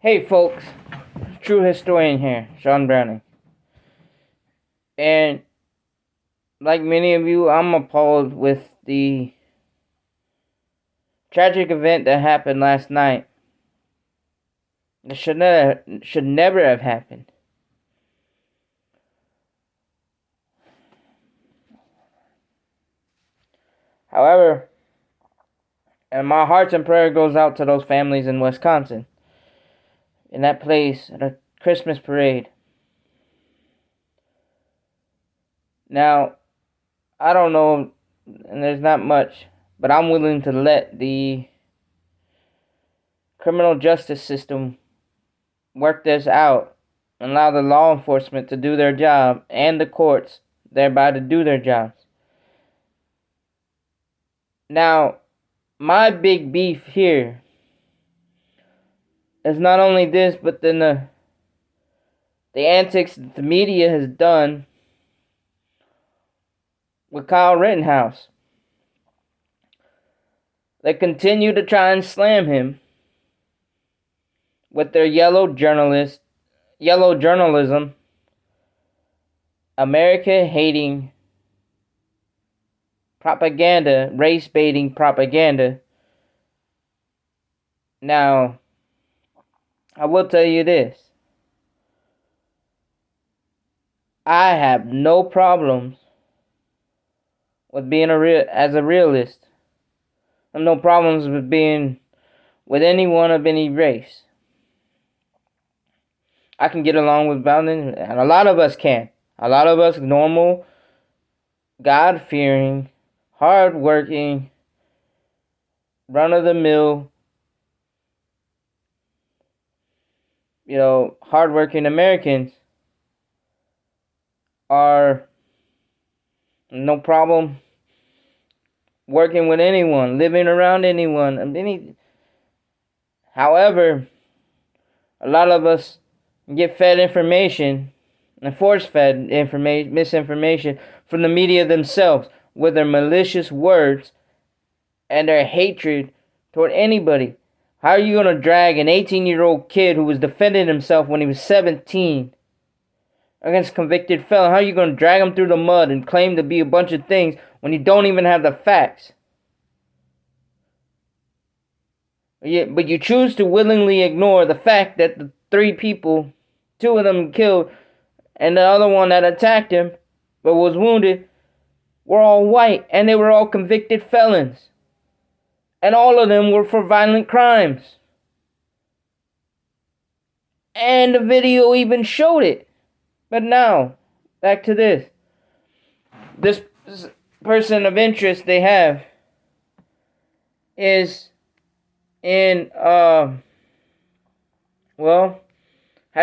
Hey folks, true historian here, Sean Browning. And like many of you, I'm appalled with the tragic event that happened last night. It should never have happened. However, and my hearts and prayer goes out to those families in Wisconsin, in that place at a Christmas parade. Now, I don't know, and there's not much, but I'm willing to let the criminal justice system work this out and allow the law enforcement to do their job and the courts thereby to do their jobs. Now, my big beef here is not only this, but then the antics that the media has done with Kyle Rittenhouse. They continue to try and slam him with their yellow journalism, America-hating propaganda, race-baiting propaganda. Now, I will tell you this. I have no problems with being as a realist. I have no problems with being with anyone of any race. I can get along with violence, and a lot of us can. A lot of us normal, God-fearing, hard-working, run-of-the-mill, hard-working Americans are no problem working with anyone, living around anyone. However, a lot of us get fed information and force-fed misinformation from the media themselves with their malicious words and their hatred toward anybody. How are you going to drag an 18-year-old kid who was defending himself when he was 17 against a convicted felon? How are you going to drag him through the mud and claim to be a bunch of things when you don't even have the facts? But you choose to willingly ignore the fact that the three people, two of them killed, and the other one that attacked him but was wounded, were all white, and they were all convicted felons. And all of them were for violent crimes. And the video even showed it. But now, back to this. This person of interest they have is in, how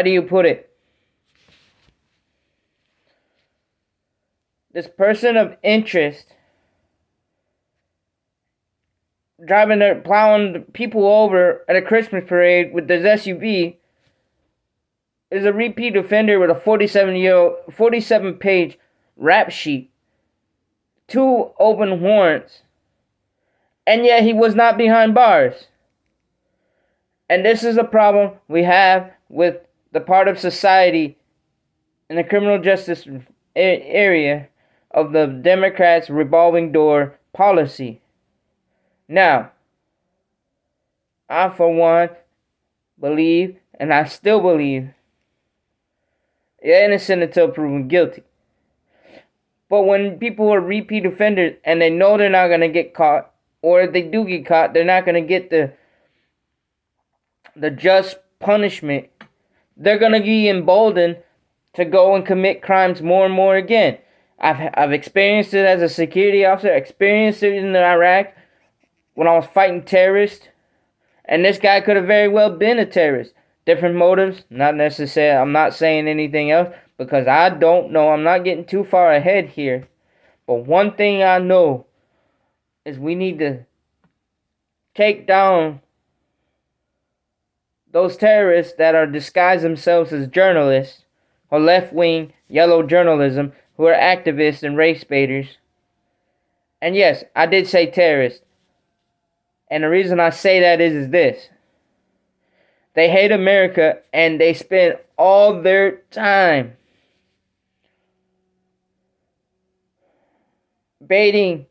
do you put it? This person of interest plowing people over at a Christmas parade with this SUV is a repeat offender with a 47-page rap sheet, 2 open warrants, and yet he was not behind bars. And this is a problem we have with the part of society in the criminal justice area of the Democrats' revolving door policy. Now, I for one believe, and I still believe, you're innocent until proven guilty. But when people are repeat offenders and they know they're not going to get caught, or if they do get caught, they're not going to get the just punishment, they're going to be emboldened to go and commit crimes more and more again. I've experienced it as a security officer, experienced it in Iraq when I was fighting terrorists, and this guy could have very well been a terrorist. Different motives, not necessarily. I'm not saying anything else because I don't know. I'm not getting too far ahead here. But one thing I know is we need to take down those terrorists that are disguised themselves as journalists or left-wing yellow journalism who are activists and race baiters. And yes, I did say terrorists. And the reason I say that is this. They hate America, and they spend all their time baiting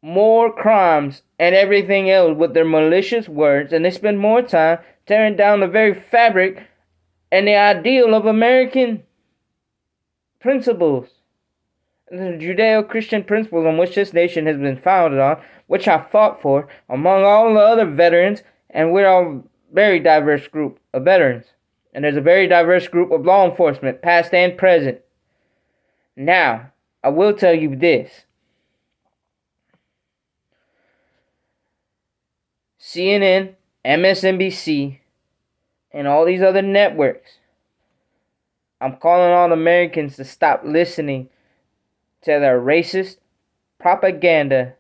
more crimes and everything else with their malicious words, and they spend more time tearing down the very fabric and the ideal of American principles, the Judeo-Christian principles on which this nation has been founded on, which I fought for among all the other veterans, and we're a very diverse group of veterans, and there's a very diverse group of law enforcement, past and present. Now, I will tell you this. CNN, MSNBC, and all these other networks, I'm calling on Americans to stop listening to their racist propaganda,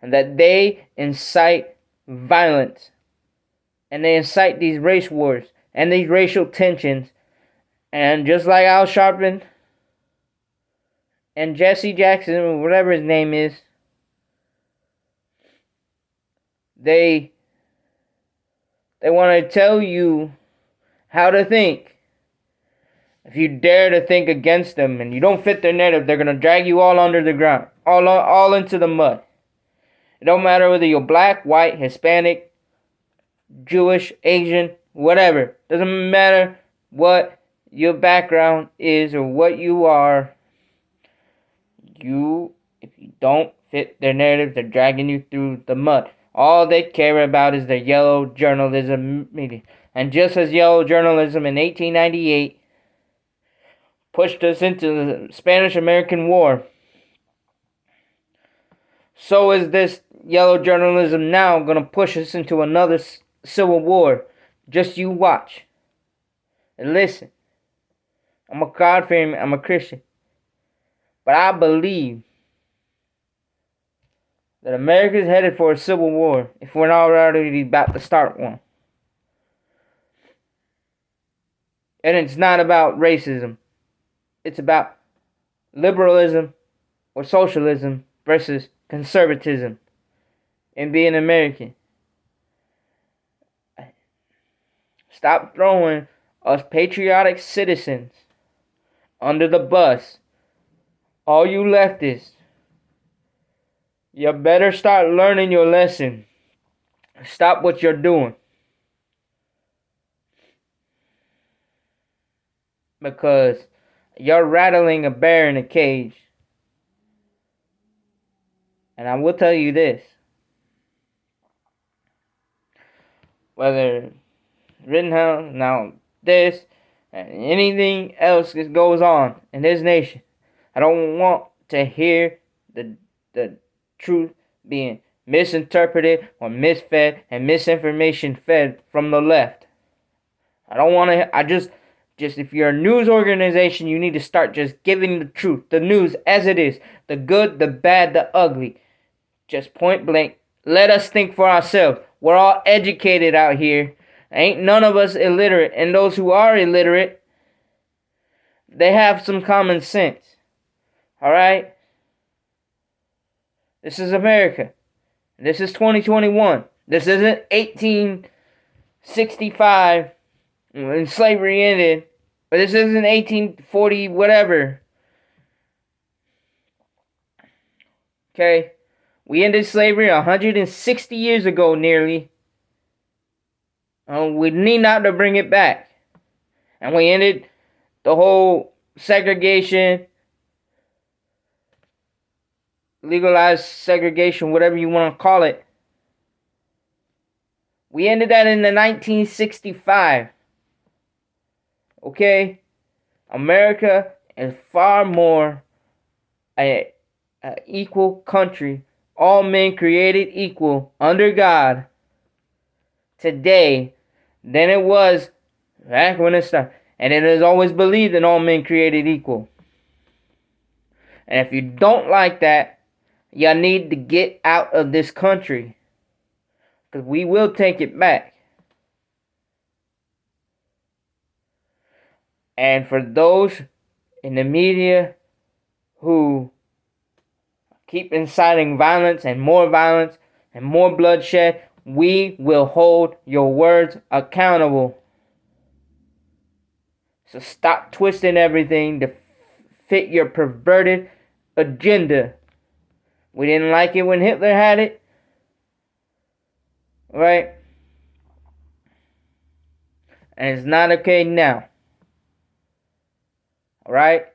and that they incite violence, and they incite these race wars and these racial tensions. And just like Al Sharpton and Jesse Jackson, or whatever his name is, they want to tell you how to think. If you dare to think against them and you don't fit their narrative, they're going to drag you all under the ground, all into the mud. It don't matter whether you're black, white, Hispanic, Jewish, Asian, whatever. Doesn't matter what your background is or what you are. If you don't fit their narrative, they're dragging you through the mud. All they care about is their yellow journalism media. And just as yellow journalism in 1898 pushed us into the Spanish-American War, so is this yellow journalism now going to push us into another civil war. Just you watch and listen. I'm a God-fearing, I'm a Christian, but I believe that America is headed for a civil war if we're not already about to start one. And it's not about racism. It's about liberalism or socialism versus conservatism and being American. Stop throwing us patriotic citizens under the bus. All you leftists, you better start learning your lesson. Stop what you're doing. Because you're rattling a bear in a cage. And I will tell you this. Whether written down, now this, and anything else that goes on in this nation, I don't want to hear the truth being misinterpreted or misfed and misinformation fed from the left. I don't want to, just if you're a news organization, you need to start just giving the truth, the news as it is, the good, the bad, the ugly. Just point blank. Let us think for ourselves. We're all educated out here. Ain't none of us illiterate. And those who are illiterate, they have some common sense. Alright? This is America. This is 2021. This isn't 1865 when slavery ended. But this isn't 1840 whatever. Okay? We ended slavery 160 years ago, nearly. We need not to bring it back. And we ended the whole segregation, legalized segregation, whatever you want to call it. We ended that in the 1965. Okay? America is far more an equal country. All men created equal under God today than it was back when it started. And it is always believed in all men created equal. And if you don't like that, you need to get out of this country. Because we will take it back. And for those in the media who keep inciting violence and more bloodshed, we will hold your words accountable. So stop twisting everything to fit your perverted agenda. We didn't like it when Hitler had it, right? And it's not okay now. Alright?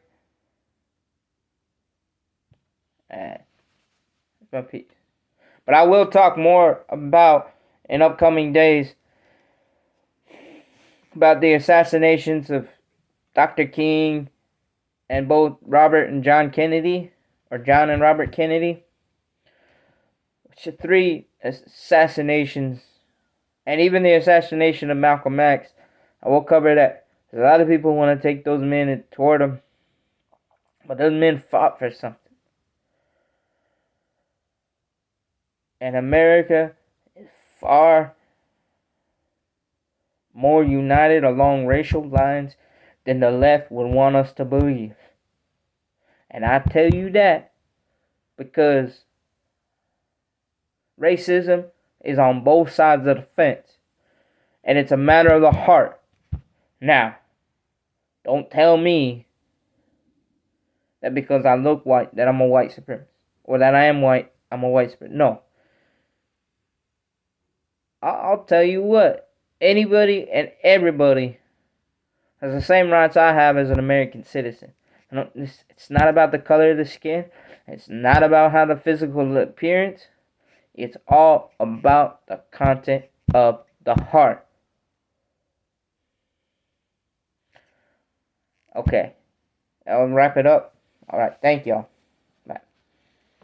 But I will talk more about in upcoming days about the assassinations of Dr. King and both Robert and John Kennedy, or John and Robert Kennedy. Which are 3 assassinations, and even the assassination of Malcolm X. I will cover that. A lot of people want to take those men and toward them, but those men fought for something. And America is far more united along racial lines than the left would want us to believe. And I tell you that because racism is on both sides of the fence. And it's a matter of the heart. Now, don't tell me that because I look white that I'm a white supremacist. Or that I am white, I'm a white supremacist. No. I'll tell you what. Anybody and everybody has the same rights I have as an American citizen. It's not about the color of the skin. It's not about how the physical appearance. It's all about the content of the heart. Okay. I'll wrap it up. Alright, thank y'all.